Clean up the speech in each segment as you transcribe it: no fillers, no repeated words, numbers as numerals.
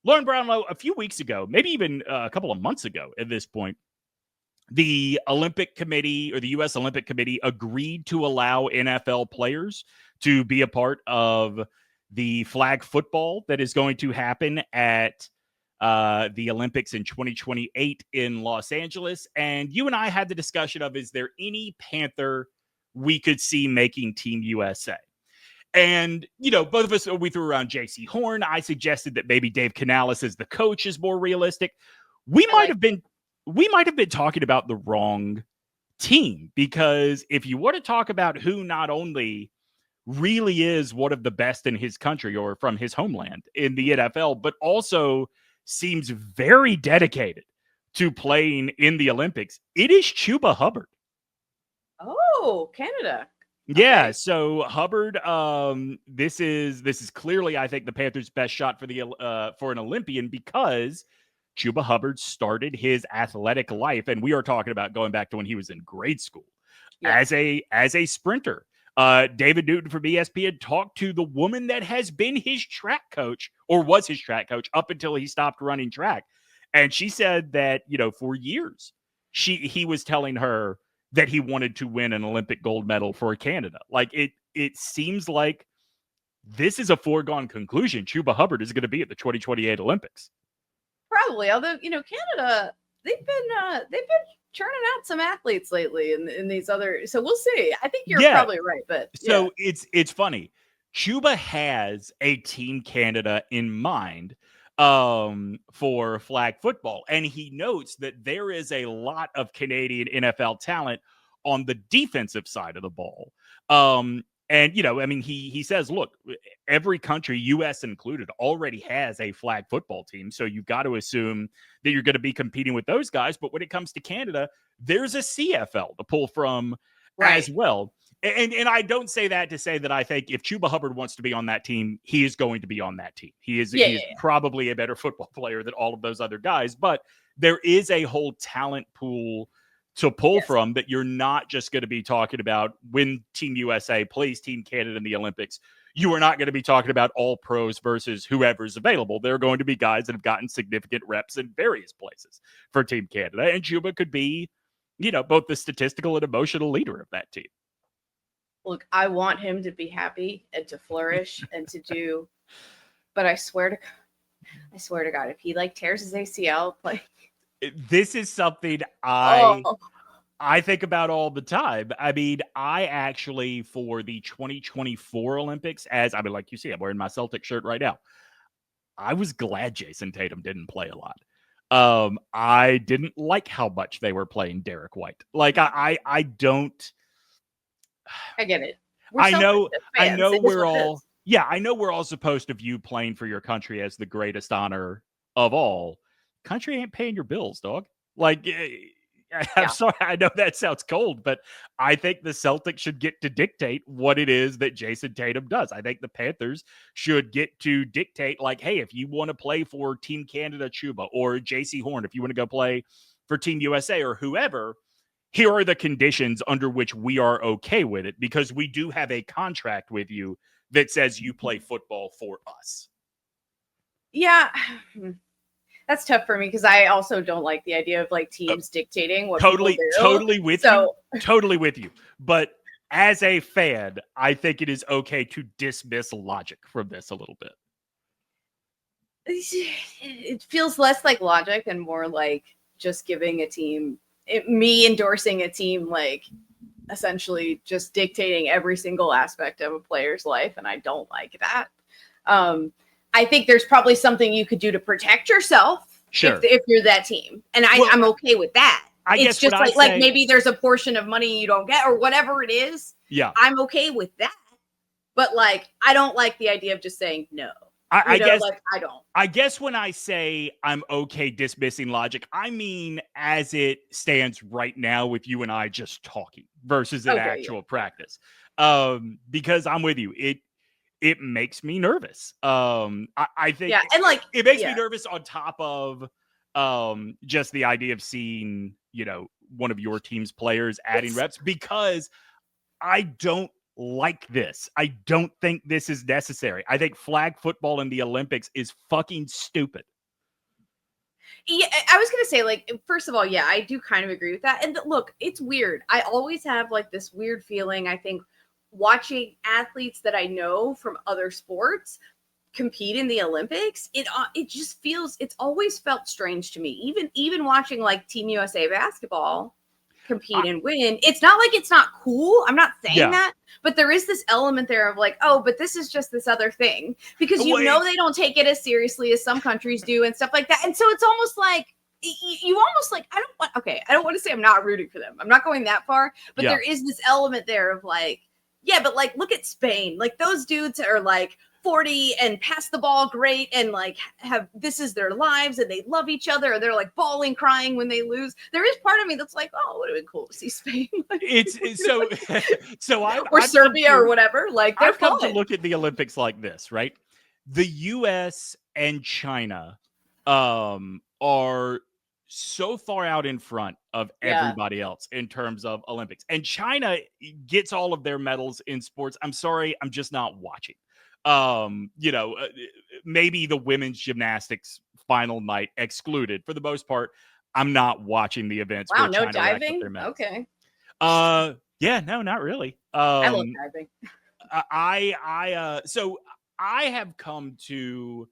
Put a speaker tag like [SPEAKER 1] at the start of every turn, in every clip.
[SPEAKER 1] Lauren Brownlow, a few weeks ago, maybe even a couple of months ago at this point, the Olympic Committee or the U.S. Olympic Committee agreed to allow NFL players to be a part of the flag football that is going to happen at the Olympics in 2028 in Los Angeles. And you and I had the discussion of, is there any Panther we could see making Team USA? And, both of us, we threw around J.C. Horn. I suggested that maybe Dave Canales as the coach is more realistic. We might have been talking about the wrong team, because if you want to talk about who not only really is one of the best in his country or from his homeland in the NFL, but also seems very dedicated to playing in the Olympics, it is Chuba Hubbard.
[SPEAKER 2] Oh, Canada.
[SPEAKER 1] Yeah,
[SPEAKER 2] Okay.
[SPEAKER 1] so Hubbard, this is clearly, I think, the Panthers' best shot for an Olympian, because Chuba Hubbard started his athletic life, and we are talking about going back to when he was in grade school, as a sprinter. David Newton from ESPN talked to the woman that has been his track coach, or was his track coach, up until he stopped running track, and she said that for years he was telling her that he wanted to win an Olympic gold medal for Canada. Like, it seems like this is a foregone conclusion. Chuba Hubbard is going to be at the 2028 Olympics.
[SPEAKER 2] Probably, although Canada, they've been churning out some athletes lately in these other. So we'll see. I think you're probably right, but
[SPEAKER 1] so it's funny. Chuba has a Team Canada in mind for flag football, and he notes that there is a lot of Canadian NFL talent on the defensive side of the ball. And, he says, look, every country, U.S. included, already has a flag football team. So you've got to assume that you're going to be competing with those guys. But when it comes to Canada, there's a CFL to pull from as well. And I don't say that to say that I think if Chuba Hubbard wants to be on that team, he is going to be on that team. He is probably a better football player than all of those other guys. But there is a whole talent pool to pull from that you're not just going to be talking about when Team USA plays Team Canada in the Olympics. You are not going to be talking about all pros versus whoever's available. There are going to be guys that have gotten significant reps in various places for Team Canada. And Chuba could be, both the statistical and emotional leader of that team.
[SPEAKER 2] Look, I want him to be happy and to flourish and to do, but I swear to God, if he tears his ACL,
[SPEAKER 1] this is something I think about all the time. I mean, I actually, for the 2024 Olympics, like you see, I'm wearing my Celtic shirt right now. I was glad Jason Tatum didn't play a lot. I didn't like how much they were playing Derek White. I don't.
[SPEAKER 2] I get it.
[SPEAKER 1] I know we're all supposed to view playing for your country as the greatest honor of all. Country ain't paying your bills, dog. I'm sorry, I know that sounds cold, but I think the Celtics should get to dictate what it is that Jason Tatum does. I think the Panthers should get to dictate, hey, if you want to play for Team Canada, Chuba, or J.C. Horn, if you want to go play for Team USA or whoever, here are the conditions under which we are okay with it, because we do have a contract with you that says you play football for us.
[SPEAKER 2] Yeah. That's tough for me because I also don't like the idea of teams dictating what people do.
[SPEAKER 1] Totally with you. But as a fan, I think it is okay to dismiss logic from this a little bit.
[SPEAKER 2] It feels less like logic and more like just giving a team, me endorsing a team, essentially just dictating every single aspect of a player's life. And I don't like that. I think there's probably something you could do to protect yourself if you're that team. And I'm okay with that. It's just maybe there's a portion of money you don't get or whatever it is.
[SPEAKER 1] Yeah.
[SPEAKER 2] I'm okay with that. But I don't like the idea of just saying no.
[SPEAKER 1] I
[SPEAKER 2] don't.
[SPEAKER 1] I guess when I say I'm okay dismissing logic, I mean as it stands right now with you and I just talking versus an actual practice. Because I'm with you. It makes me nervous. I think it makes me nervous on top of just the idea of seeing, one of your team's players adding reps, because I don't like this. I don't think this is necessary. I think flag football in the Olympics is fucking stupid.
[SPEAKER 2] Yeah, I was going to say, like, first of all, yeah, I do kind of agree with that. And look, it's weird. I always have like this weird feeling, I think, watching athletes that I know from other sports compete in the Olympics. It just feels, it's always felt strange to me. Even watching like Team USA basketball compete and win. It's not like it's not cool. I'm not saying that, but there is this element there of like, oh, but this is just this other thing, because they don't take it as seriously as some countries do and stuff like that. And so it's almost like you almost like, I don't want to say I'm not rooting for them. I'm not going that far, but there is this element there of like, yeah, but like, look at Spain. Like those dudes are like 40 and pass the ball great and like this is their lives and they love each other and they're like bawling, crying when they lose. There is part of me that's like, oh, it would have been cool to see Spain.
[SPEAKER 1] It's so
[SPEAKER 2] or Serbia or whatever. Like
[SPEAKER 1] I've come to look at the Olympics like this, right? The US and China are so far out in front of everybody else in terms of Olympics. And China gets all of their medals in sports. I'm sorry, I'm just not watching. Maybe the women's gymnastics final night excluded. For the most part, I'm not watching the events.
[SPEAKER 2] Wow, no diving? Okay.
[SPEAKER 1] Yeah, no, not really.
[SPEAKER 2] I love diving.
[SPEAKER 1] So I have come to,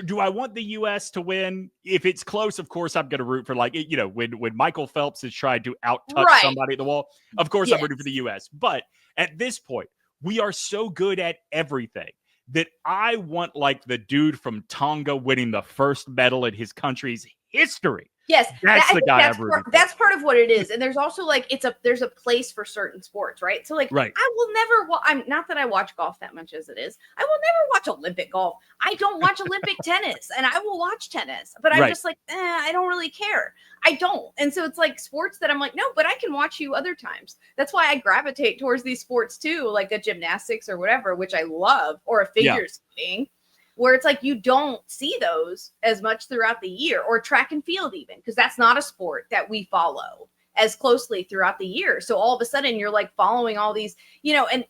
[SPEAKER 1] do I want the U.S. to win? If it's close, of course, I'm going to root for, like, when Michael Phelps has tried to out-touch somebody at the wall, of course I'm rooting for the U.S. But at this point, we are so good at everything that I want, like, the dude from Tonga winning the first medal in his country's history.
[SPEAKER 2] Yes,
[SPEAKER 1] that's the guy I'm rooting for.
[SPEAKER 2] That's part of what it is. And there's also like there's a place for certain sports, right? So like I will never I'm not that I watch golf that much as it is. I will never watch Olympic golf. I don't watch Olympic tennis, and I will watch tennis, but I'm just like, I don't really care. I don't. And so it's like sports that I'm like, no, but I can watch you other times. That's why I gravitate towards these sports too, like a gymnastics or whatever, which I love, or a figure skating, where it's like you don't see those as much throughout the year, or track and field even, because that's not a sport that we follow as closely throughout the year. So all of a sudden you're like following all these, and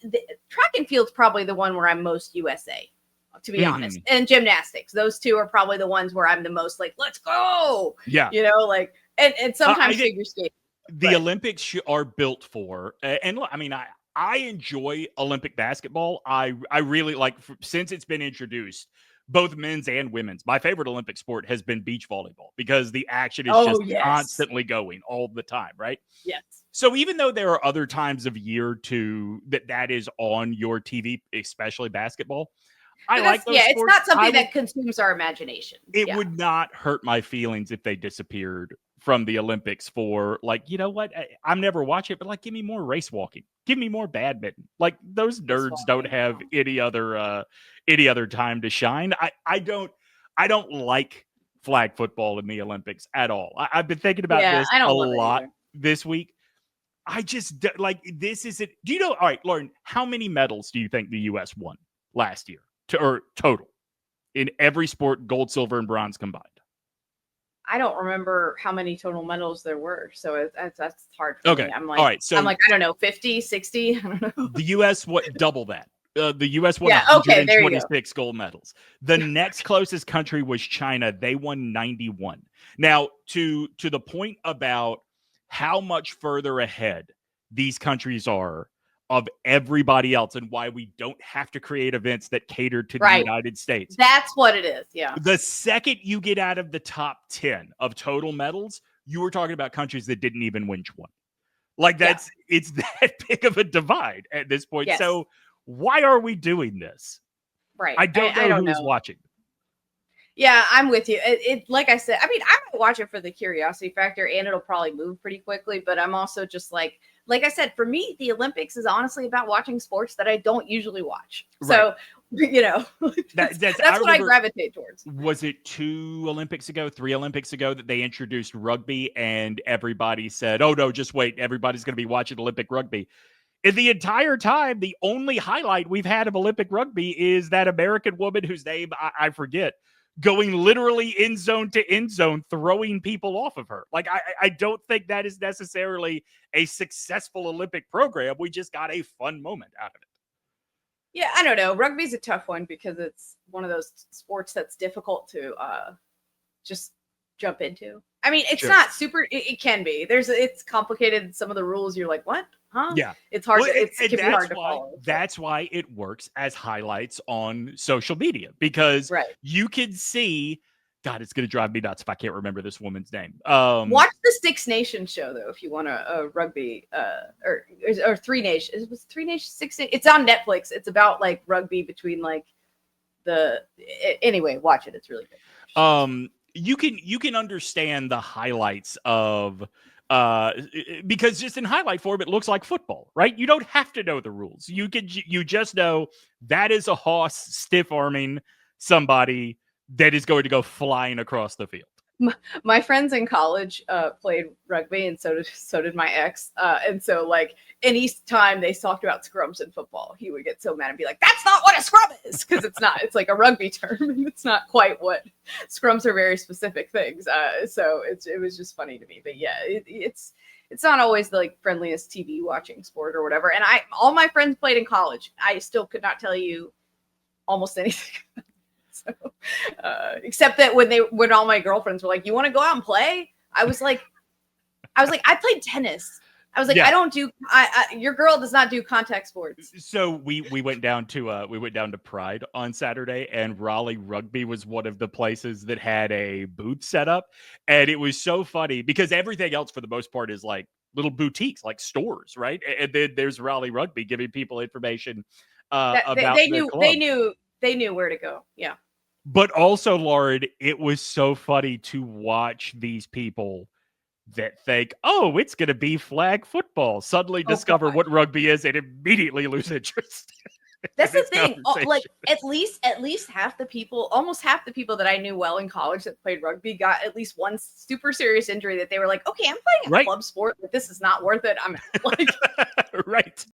[SPEAKER 2] track and field's probably the one where I'm most USA, to be honest. And gymnastics, those two are probably the ones where I'm the most like, let's go. Yeah. And sometimes figure skating.
[SPEAKER 1] The Olympics are built for, and look, I mean, I enjoy Olympic basketball. I really like, since it's been introduced, both men's and women's. My favorite Olympic sport has been beach volleyball, because the action is constantly going all the time, right?
[SPEAKER 2] Yes.
[SPEAKER 1] So even though there are other times of year that is on your TV, especially basketball, I like those sports.
[SPEAKER 2] It's not something that consumes our imagination.
[SPEAKER 1] It would not hurt my feelings if they disappeared from the Olympics for, like, you know what? I'm never watching it, but like, give me more race walking, give me more badminton. Like, those nerds don't have any other time to shine. I don't like flag football in the Olympics at all. I've been thinking about this a lot this week. I just like, this isn't. Do you know? All right, Lauren, how many medals do you think the U.S. won last year, or total, in every sport, gold, silver, and bronze combined?
[SPEAKER 2] I don't remember how many total medals there were. So that's hard for me. I'm like,
[SPEAKER 1] all right, so
[SPEAKER 2] I don't know, 50, 60. I don't know.
[SPEAKER 1] The U.S. double that. The U.S. won 126 gold medals. The next closest country was China. They won 91. Now, to the point about how much further ahead these countries are of everybody else, and why we don't have to create events that cater to the United States.
[SPEAKER 2] That's what it is. Yeah.
[SPEAKER 1] The second you get out of the top 10 of total medals, you were talking about countries that didn't even win one. Like, it's that big of a divide at this point. Yes. So why are we doing this?
[SPEAKER 2] Right.
[SPEAKER 1] I don't know who's watching.
[SPEAKER 2] Yeah, I'm with you. It like I said, I mean, I might watch it for the curiosity factor, and it'll probably move pretty quickly. But I'm also just like I said, for me, the Olympics is honestly about watching sports that I don't usually watch. So, that's what I gravitate towards.
[SPEAKER 1] Was it 3 Olympics ago that they introduced rugby, and everybody said, oh, no, just wait, everybody's going to be watching Olympic rugby. And the entire time, the only highlight we've had of Olympic rugby is that American woman whose name I forget, going literally end zone to end zone, throwing people off of her. Like, I don't think that is necessarily a successful Olympic program. We just got a fun moment out of it.
[SPEAKER 2] Yeah, I don't know. Rugby's a tough one because it's one of those sports that's difficult to just jump into. I mean, it's
[SPEAKER 1] Sure.
[SPEAKER 2] not super. It can be. It's complicated. Some of the rules, you're like, what? Huh?
[SPEAKER 1] Yeah.
[SPEAKER 2] It's hard.
[SPEAKER 1] Well,
[SPEAKER 2] It can be hard to follow.
[SPEAKER 1] That's why it works as highlights on social media, because
[SPEAKER 2] Right.
[SPEAKER 1] you can see. God, it's going to drive me nuts if I can't remember this woman's name.
[SPEAKER 2] Watch the Six Nations show though, if you want a rugby or Three Nations. It was Three Nations, Six. It's on Netflix. It's about like rugby between like anyway. Watch it. It's really good.
[SPEAKER 1] You can understand the highlights of because just in highlight form it looks like football, right? You don't have to know the rules. You just know that is a hoss stiff arming somebody that is going to go flying across the field.
[SPEAKER 2] My friends in college played rugby, and so did my ex. And so, like, any time they talked about scrums in football, he would get so mad and be like, "That's not what a scrum is," because it's not. It's like a rugby term, and it's not quite what scrums are. Very specific things. So it was just funny to me. But yeah, it's not always the like friendliest TV watching sport or whatever. And all my friends played in college. I still could not tell you almost anything. So, except that when all my girlfriends were like, "You want to go out and play?" I was like, I played tennis. I was like, yeah. I don't do. Your girl does not do contact sports.
[SPEAKER 1] So we went down to Pride on Saturday, and Raleigh Rugby was one of the places that had a booth set up, and it was so funny because everything else for the most part is like little boutiques, like stores, right? And then there's Raleigh Rugby giving people information about
[SPEAKER 2] they knew where to go. Yeah.
[SPEAKER 1] But also, Lauren, it was so funny to watch these people that think, oh, it's going to be flag football, suddenly discover what rugby is and immediately lose interest.
[SPEAKER 2] That's the thing. Like at least half the people, almost half the people that I knew well in college that played rugby got at least one super serious injury that they were like, okay, I'm playing a club sport, but this is not worth it. I'm like,
[SPEAKER 1] right.